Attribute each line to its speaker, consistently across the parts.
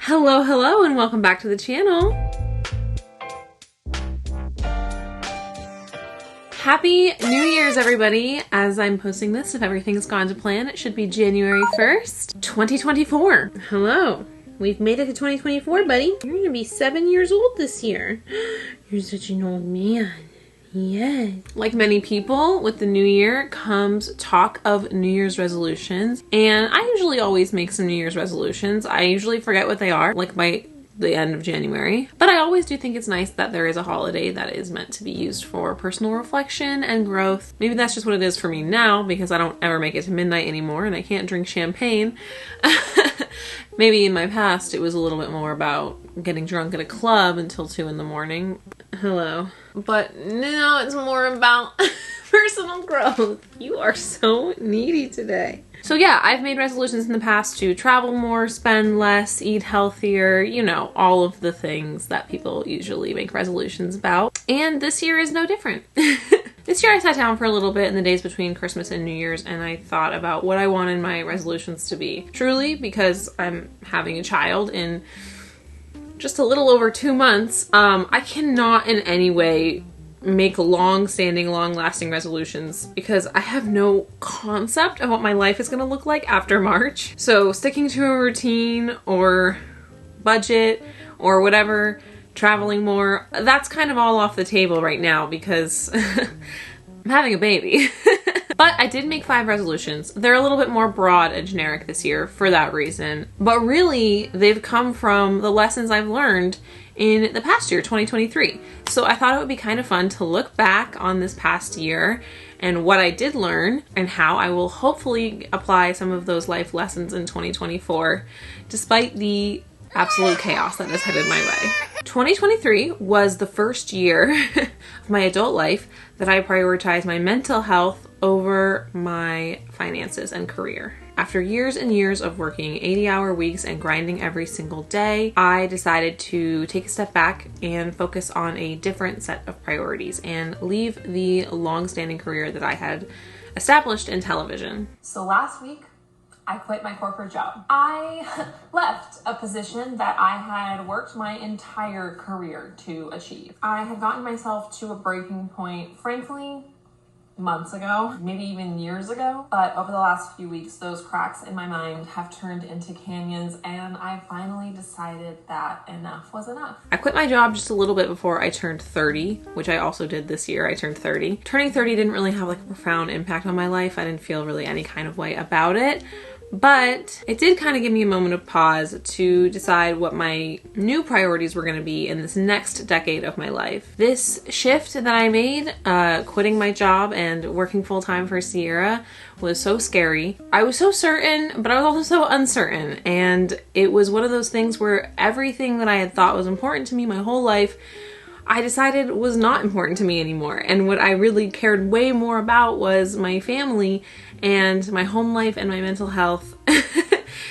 Speaker 1: Hello, and welcome back to the channel. Happy New Year's, everybody. As I'm posting this, if everything's gone to plan, it should be January 1st, 2024. Hello. We've made it to 2024, buddy. You're gonna be 7 years old this year. You're such an old man. Yes. Like many people, with the new year comes talk of New Year's resolutions. And I usually always make some New Year's resolutions. I usually forget what they are, like by the end of January. But I always do think it's nice that there is a holiday that is meant to be used for personal reflection and growth. Maybe that's just what it is for me now, because I don't ever make it to midnight anymore and I can't drink champagne. Maybe in my past it was a little bit more about getting drunk at a club until 2 in the morning. Hello. But now it's more about personal growth. You are so needy today. So yeah, I've made resolutions in the past to travel more, spend less, eat healthier, you know, all of the things that people usually make resolutions about. And this year is no different. This year I sat down for a little bit in the days between Christmas and New Year's and I thought about what I wanted my resolutions to be. Truly, because I'm having a child in just a little over 2 months, I cannot in any way make long-standing, long-lasting resolutions because I have no concept of what my life is going to look like after March. So sticking to a routine or budget or whatever, traveling more, that's kind of all off the table right now because I'm having a baby. But I did make 5 resolutions. They're a little bit more broad and generic this year for that reason. But really, they've come from the lessons I've learned in the past year, 2023. So I thought it would be kind of fun to look back on this past year and what I did learn and how I will hopefully apply some of those life lessons in 2024, despite the absolute chaos that is headed my way. 2023 was the first year of my adult life that I prioritized my mental health over my finances and career. After years and years of working 80-hour weeks and grinding every single day, I decided to take a step back and focus on a different set of priorities and leave the long-standing career that I had established in television. So last week, I quit my corporate job. I left a position that I had worked my entire career to achieve. I had gotten myself to a breaking point, frankly, months ago, maybe even years ago. But over the last few weeks, those cracks in my mind have turned into canyons and I finally decided that enough was enough. I quit my job just a little bit before I turned 30, which I also did this year. I turned 30. Turning 30 didn't really have like a profound impact on my life. I didn't feel really any kind of way about it. But it did kind of give me a moment of pause to decide what my new priorities were going to be in this next decade of my life. This shift that I made, quitting my job and working full-time for Sierra, was so scary. I was so certain, but I was also so uncertain. And it was one of those things where everything that I had thought was important to me my whole life, I decided was not important to me anymore. And what I really cared way more about was my family and my home life and my mental health.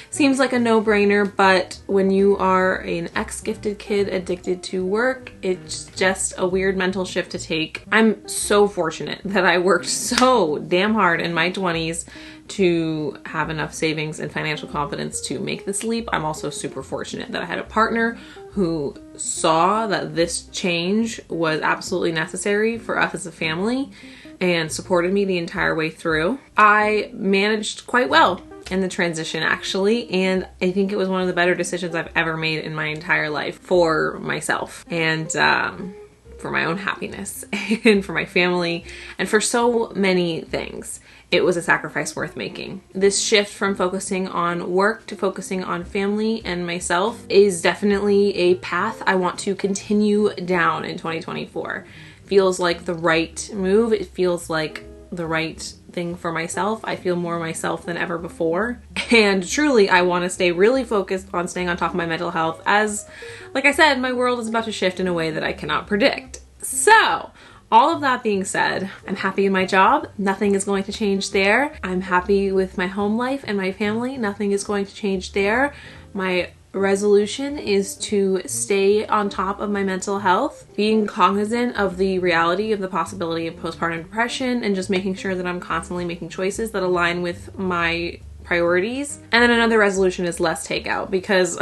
Speaker 1: Seems like a no-brainer, but when you are an ex-gifted kid addicted to work, it's just a weird mental shift to take. I'm so fortunate that I worked so damn hard in my 20s to have enough savings and financial confidence to make this leap. I'm also super fortunate that I had a partner who saw that this change was absolutely necessary for us as a family and supported me the entire way through. I managed quite well in the transition, actually, and I think it was one of the better decisions I've ever made in my entire life for myself and for my own happiness and for my family and for so many things. It was a sacrifice worth making. This shift from focusing on work to focusing on family and myself is definitely a path I want to continue down in 2024. Feels like the right move. It feels like the right thing for myself. I feel more myself than ever before. And truly, I want to stay really focused on staying on top of my mental health as, like I said, my world is about to shift in a way that I cannot predict. So, all of that being said, I'm happy in my job. Nothing is going to change there. I'm happy with my home life and my family. Nothing is going to change there. My resolution is to stay on top of my mental health, being cognizant of the reality of the possibility of postpartum depression and just making sure that I'm constantly making choices that align with my priorities. And then another resolution is less takeout, because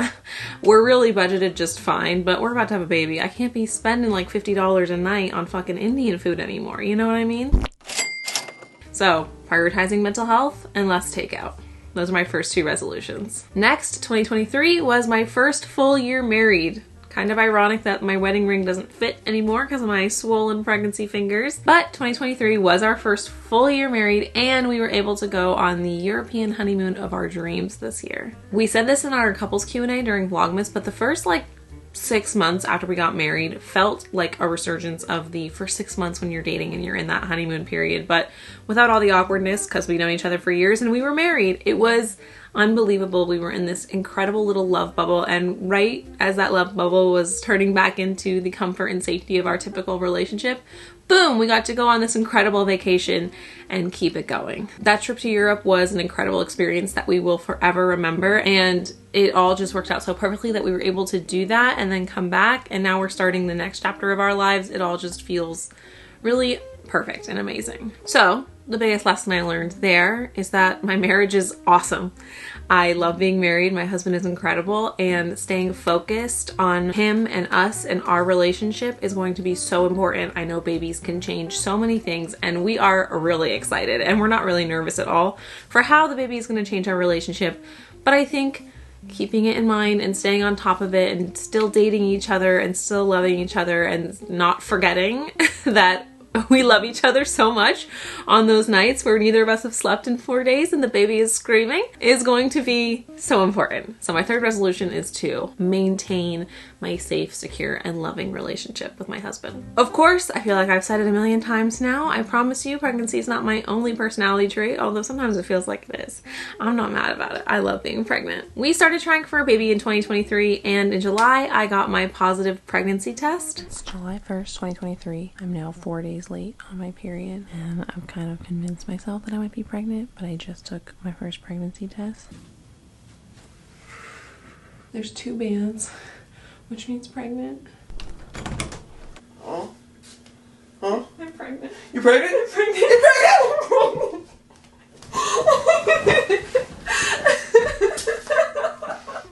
Speaker 1: we're really budgeted just fine, but we're about to have a baby. I can't be spending like $50 a night on fucking Indian food anymore. You know what I mean? So prioritizing mental health and less takeout. Those are my first two resolutions. Next, 2023 was my first full year married. Kind of ironic that my wedding ring doesn't fit anymore because of my swollen pregnancy fingers. But 2023 was our first full year married, and we were able to go on the European honeymoon of our dreams this year. We said this in our couples Q&A during Vlogmas, but the first 6 months after we got married felt like a resurgence of the first 6 months when you're dating and you're in that honeymoon period, but without all the awkwardness because we know each other for years and we were married. It was unbelievable. We were in this incredible little love bubble, and right as that love bubble was turning back into the comfort and safety of our typical relationship, boom, we got to go on this incredible vacation and keep it going. That trip to Europe was an incredible experience that we will forever remember, and it all just worked out so perfectly that we were able to do that and then come back, and now we're starting the next chapter of our lives. It all just feels really perfect and amazing. So the biggest lesson I learned there is that my marriage is awesome. I love being married. My husband is incredible, and staying focused on him and us and our relationship is going to be so important. I know babies can change so many things, and we are really excited, and we're not really nervous at all for how the baby is going to change our relationship. But I think keeping it in mind and staying on top of it and still dating each other and still loving each other and not forgetting that we love each other so much on those nights where neither of us have slept in 4 days and the baby is screaming is going to be so important. So my third resolution is to maintain my safe, secure, and loving relationship with my husband. Of course, I feel like I've said it a million times now. I promise you, pregnancy is not my only personality trait, although sometimes it feels like it is. I'm not mad about it. I love being pregnant. We started trying for a baby in 2023, and in July, I got my positive pregnancy test. It's July 1st, 2023. I'm now 4 days late on my period, and I've kind of convinced myself that I might be pregnant, but I just took my first pregnancy test. There's 2 bands, which means pregnant.
Speaker 2: Oh? Huh?
Speaker 1: I'm pregnant.
Speaker 2: You're pregnant?
Speaker 1: I'm pregnant.
Speaker 2: You're pregnant?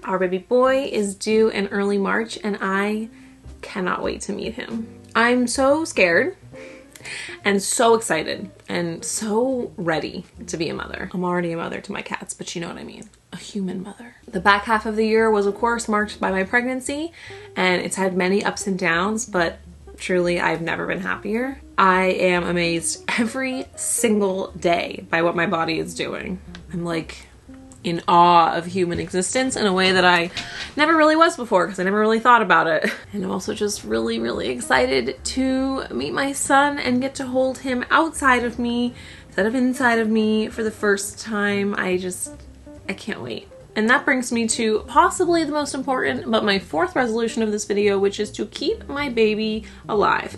Speaker 1: Our baby boy is due in early March, and I cannot wait to meet him. I'm so scared and so excited and so ready to be a mother. I'm already a mother to my cats, but you know what I mean. A human mother. The back half of the year was of course marked by my pregnancy, and it's had many ups and downs, but truly I've never been happier. I am amazed every single day by what my body is doing. I'm like in awe of human existence in a way that I never really was before because I never really thought about it. And I'm also just really, really excited to meet my son and get to hold him outside of me instead of inside of me for the first time. I can't wait. And that brings me to possibly the most important, but my fourth resolution of this video, which is to keep my baby alive.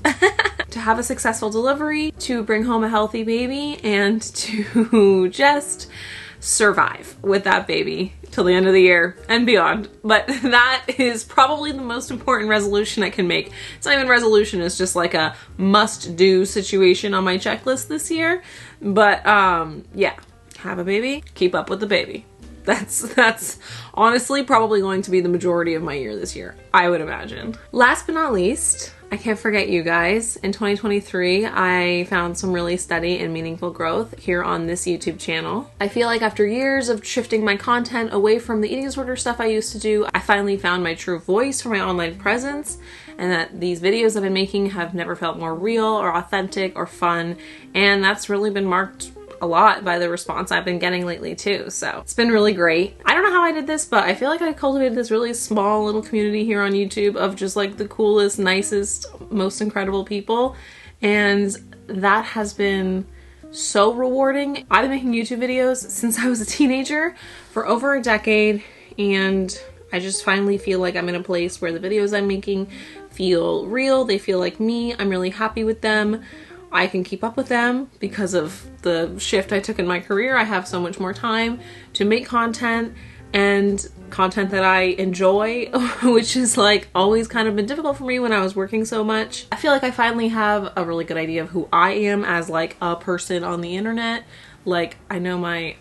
Speaker 1: To have a successful delivery, to bring home a healthy baby, and to just survive with that baby till the end of the year and beyond. But that is probably the most important resolution I can make. It's not even resolution, it's just like a must-do situation on my checklist this year. But yeah, have a baby, keep up with the baby. That's honestly probably going to be the majority of my year this year, I would imagine. Last but not least, I can't forget you guys. In 2023, I found some really steady and meaningful growth here on this YouTube channel. I feel like after years of shifting my content away from the eating disorder stuff I used to do, I finally found my true voice for my online presence, and that these videos I've been making have never felt more real or authentic or fun, and that's really been marked a lot by the response I've been getting lately too. So it's been really great. I don't know how I did this, but I feel like I cultivated this really small little community here on YouTube of just like the coolest, nicest, most incredible people. And that has been so rewarding. I've been making YouTube videos since I was a teenager for over a decade, and I just finally feel like I'm in a place where the videos I'm making feel real. They feel like me. I'm really happy with them. I can keep up with them because of the shift I took in my career. I have so much more time to make content, and content that I enjoy, which is like always kind of been difficult for me when I was working so much. I feel like I finally have a really good idea of who I am as like a person on the internet, Like, I know my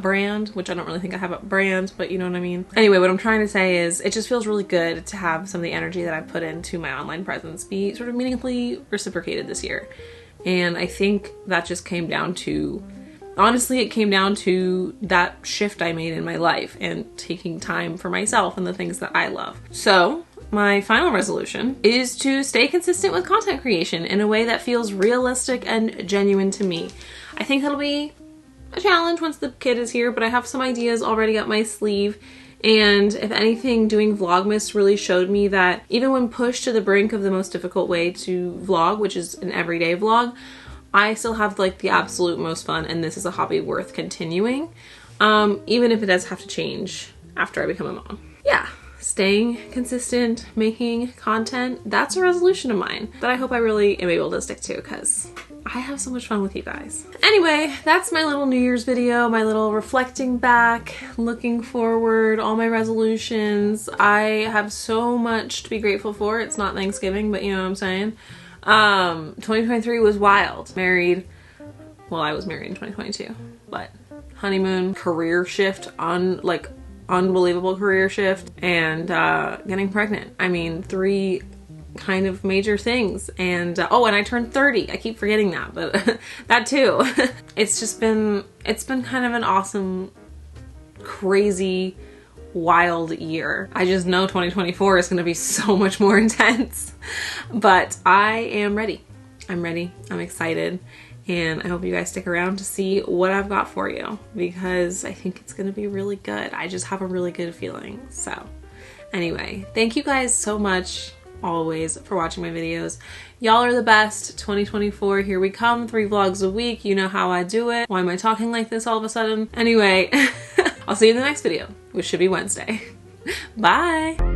Speaker 1: brand, which I don't really think I have a brand, but you know what I mean. Anyway, what I'm trying to say is it just feels really good to have some of the energy that I put into my online presence be sort of meaningfully reciprocated this year. And I think that just came down to, honestly, it came down to that shift I made in my life and taking time for myself and the things that I love. So my final resolution is to stay consistent with content creation in a way that feels realistic and genuine to me. I think that'll be a challenge once the kid is here, but I have some ideas already up my sleeve. And if anything, doing Vlogmas really showed me that even when pushed to the brink of the most difficult way to vlog, which is an everyday vlog, I still have like the absolute most fun, and this is a hobby worth continuing, even if it does have to change after I become a mom. Yeah, staying consistent, making content, that's a resolution of mine that I hope I really am able to stick to because I have so much fun with you guys. Anyway, that's my little New Year's video, my little reflecting back, looking forward, all my resolutions. I have so much to be grateful for. It's not Thanksgiving, but you know what I'm saying. 2023 was wild. Married, well, I was married in 2022, but honeymoon, career shift, unbelievable career shift, and getting pregnant. I mean, 3 kind of major things. And oh, and I turned 30. I keep forgetting that, but that too. It's been kind of an awesome, crazy, wild year. I just know 2024 is going to be so much more intense, but I am ready. I'm ready. I'm excited. And I hope you guys stick around to see what I've got for you because I think it's going to be really good. I just have a really good feeling. So anyway, thank you guys so much always for watching my videos. Y'all are the best. 2024, here we come. 3 vlogs a week. You know how I do it. Why am I talking like this all of a sudden? Anyway, I'll see you in the next video, which should be Wednesday. Bye.